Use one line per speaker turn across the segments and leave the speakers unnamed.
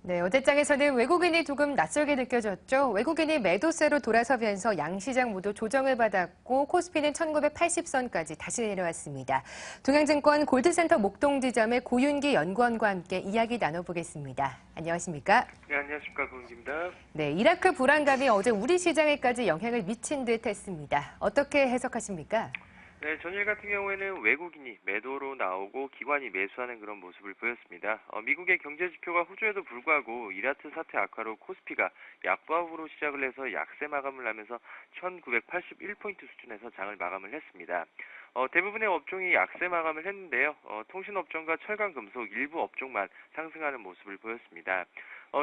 네, 어제장에서는 외국인이 조금 낯설게 느껴졌죠. 외국인이 매도세로 돌아서면서 양시장 모두 조정을 받았고 코스피는 1980선까지 다시 내려왔습니다. 동양증권 골드센터 목동지점의 고윤기 연구원과 함께 이야기 나눠보겠습니다. 안녕하십니까?
네, 안녕하십니까. 고은기입니다.
네, 이라크 불안감이 어제 우리 시장에까지 영향을 미친 듯 했습니다. 어떻게 해석하십니까?
네, 전일 같은 경우에는 외국인이 매도로 나오고 기관이 매수하는 그런 모습을 보였습니다. 미국의 경제 지표가 호조에도 불구하고 이라트 사태 악화로 코스피가 약보합으로 시작을 해서 약세 마감을 하면서 1981포인트 수준에서 장을 마감을 했습니다. 대부분의 업종이 약세 마감을 했는데요. 통신업종과 철강금속 일부 업종만 상승하는 모습을 보였습니다.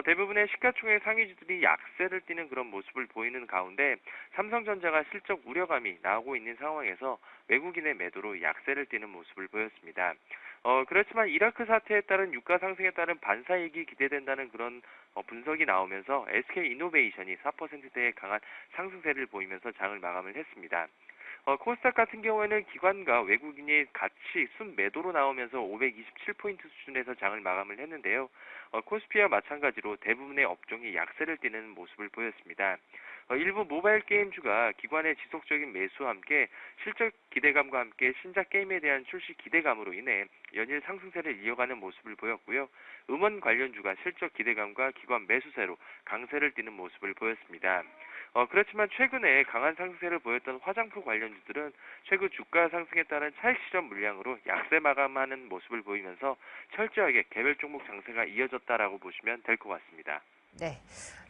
대부분의 시가총액 상위주들이 약세를 띠는 그런 모습을 보이는 가운데 삼성전자가 실적 우려감이 나오고 있는 상황에서 외국인의 매도로 약세를 띠는 모습을 보였습니다. 그렇지만 이라크 사태에 따른 유가 상승에 따른 반사이익이 기대된다는 그런 분석이 나오면서 SK이노베이션이 4%대의 강한 상승세를 보이면서 장을 마감을 했습니다. 코스닥 같은 경우에는 기관과 외국인이 같이 순매도로 나오면서 527포인트 수준에서 장을 마감을 했는데요. 코스피와 마찬가지로 대부분의 업종이 약세를 띠는 모습을 보였습니다. 일부 모바일 게임주가 기관의 지속적인 매수와 함께 실적 기대감과 함께 신작 게임에 대한 출시 기대감으로 인해 연일 상승세를 이어가는 모습을 보였고요. 음원 관련주가 실적 기대감과 기관 매수세로 강세를 띠는 모습을 보였습니다. 그렇지만 최근에 강한 상승세를 보였던 화장품 관련주들은 최근 주가 상승에 따른 차익 실현 물량으로 약세 마감하는 모습을 보이면서 철저하게 개별 종목 장세가 이어졌다라고 보시면 될 것 같습니다.
네,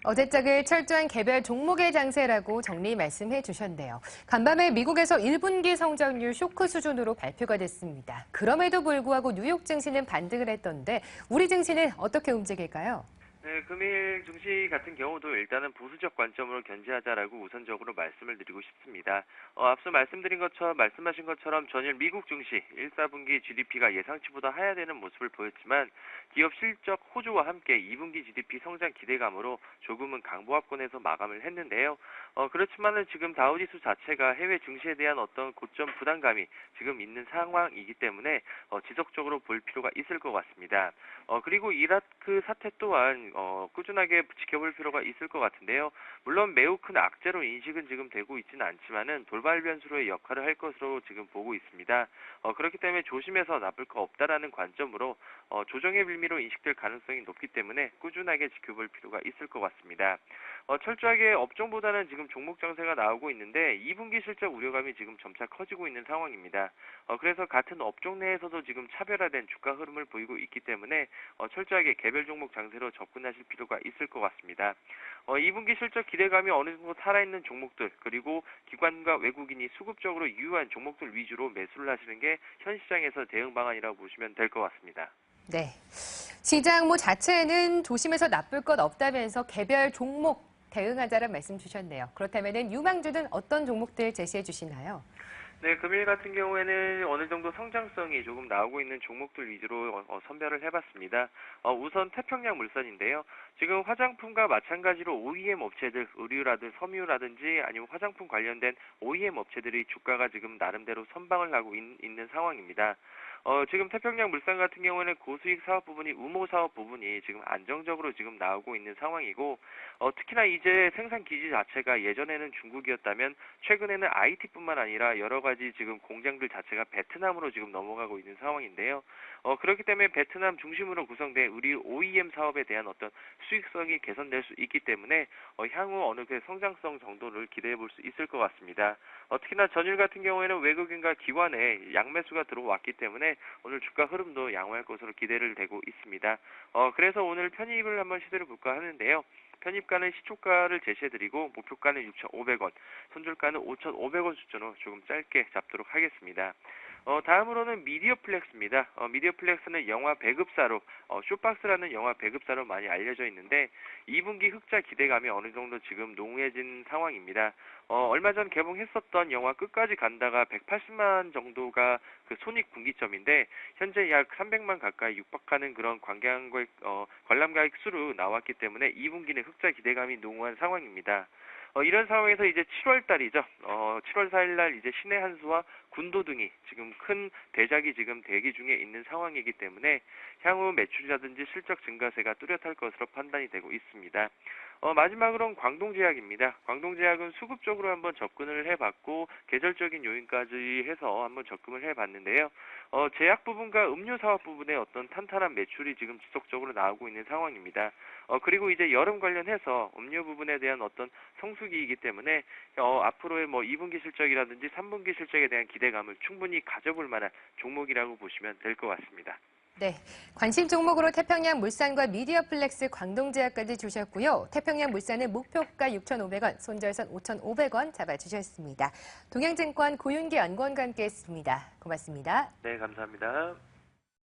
어제장을 철저한 개별 종목의 장세라고 정리 말씀해 주셨네요. 간밤에 미국에서 1분기 성장률 쇼크 수준으로 발표가 됐습니다. 그럼에도 불구하고 뉴욕 증시는 반등을 했던데 우리 증시는 어떻게 움직일까요?
네, 금일 증시 같은 경우도 일단은 보수적 관점으로 견지하자라고 우선적으로 말씀을 드리고 싶습니다. 앞서 말씀하신 것처럼 전일 미국 증시 1, 4분기 GDP가 예상치보다 하야되는 모습을 보였지만 기업 실적 호조와 함께 2분기 GDP 성장 기대감으로 조금은 강보합권에서 마감을 했는데요. 그렇지만은 지금 다우지수 자체가 해외 증시에 대한 어떤 고점 부담감이 지금 있는 상황이기 때문에 지속적으로 볼 필요가 있을 것 같습니다. 그리고 이라크 사태 또한 꾸준하게 지켜볼 필요가 있을 것 같은데요. 물론 매우 큰 악재로 인식은 지금 되고 있지는 않지만은 돌발 변수로의 역할을 할 것으로 지금 보고 있습니다. 그렇기 때문에 조심해서 나쁠 거 없다라는 관점으로 조정의 빌미로 인식될 가능성이 높기 때문에 꾸준하게 지켜볼 필요가 있을 것 같습니다. 철저하게 업종보다는 지금 종목 장세가 나오고 있는데 2분기 실적 우려감이 지금 점차 커지고 있는 상황입니다. 그래서 같은 업종 내에서도 지금 차별화된 주가 흐름을 보이고 있기 때문에 철저하게 개별 종목 장세로 접근하실 필요가 있을 것 같습니다. 2분기 실적 기대감이 어느 정도 살아있는 종목들 그리고 기관과 외국인이 수급적으로 유효한 종목들 위주로 매수를 하시는 게 현 시장에서 대응 방안이라고 보시면 될 것 같습니다.
네. 시장 자체는 조심해서 나쁠 것 없다면서 개별 종목 대응하자는 말씀 주셨네요. 그렇다면 유망주는 어떤 종목들 제시해 주시나요?
네, 금일 같은 경우에는 어느 정도 성장성이 조금 나오고 있는 종목들 위주로 선별을 해봤습니다. 우선 태평양 물산인데요. 지금 화장품과 마찬가지로 OEM 업체들, 의류라든지 섬유라든지 아니면 화장품 관련된 OEM 업체들이 주가가 지금 나름대로 선방을 하고 있는 상황입니다. 지금 태평양 물산 같은 경우에는 고수익 사업 부분이 우모 사업 부분이 지금 안정적으로 지금 나오고 있는 상황이고, 특히나 이제 생산 기지 자체가 예전에는 중국이었다면 최근에는 IT뿐만 아니라 여러 가지 지금 공장들 자체가 베트남으로 지금 넘어가고 있는 상황인데요. 그렇기 때문에 베트남 중심으로 구성된 우리 OEM 사업에 대한 어떤 수익성이 개선될 수 있기 때문에 향후 어느 그 성장성 정도를 기대해 볼 수 있을 것 같습니다. 특히나 전일 같은 경우에는 외국인과 기관의 양매수가 들어왔기 때문에 오늘 주가 흐름도 양호할 것으로 기대를 되고 있습니다. 그래서 오늘 편입을 한번 시도해 볼까 하는데요. 편입가는 시초가를 제시해드리고 목표가는 6,500원, 손절가는 5,500원 수준으로 조금 짧게 잡도록 하겠습니다. 다음으로는 미디어 플렉스입니다. 미디어 플렉스는 영화 배급사로 쇼박스라는 영화 배급사로 많이 알려져 있는데 2분기 흑자 기대감이 어느 정도 지금 농후해진 상황입니다. 얼마 전 개봉했었던 영화 끝까지 간다가 180만 정도가 그 손익 분기점인데 현재 약 300만 가까이 육박하는 그런 관람가액 수로 나왔기 때문에 2분기는 흑자 기대감이 농후한 상황입니다. 이런 상황에서 이제 7월 달이죠. 7월 4일 날 이제 신의 한수와 군도 등이 지금 큰 대작이 지금 대기 중에 있는 상황이기 때문에 향후 매출이라든지 실적 증가세가 뚜렷할 것으로 판단이 되고 있습니다. 마지막으로는 광동제약입니다. 광동제약은 수급적으로 한번 접근을 해봤고 계절적인 요인까지 해서 한번 접근을 해봤는데요. 제약 부분과 음료 사업 부분의 어떤 탄탄한 매출이 지금 지속적으로 나오고 있는 상황입니다. 그리고 이제 여름 관련해서 음료 부분에 대한 어떤 성수기이기 때문에 앞으로의 뭐 2분기 실적이라든지 3분기 실적에 대한 기대감을 충분히 가져볼 만한 종목이라고 보시면 될 것 같습니다.
네, 관심 종목으로 태평양 물산과 미디어플렉스, 광동제약까지 주셨고요. 태평양 물산은 목표가 6,500원, 손절선 5,500원 잡아주셨습니다. 동양증권 고윤기 연구원과 함께했습니다. 고맙습니다.
네, 감사합니다.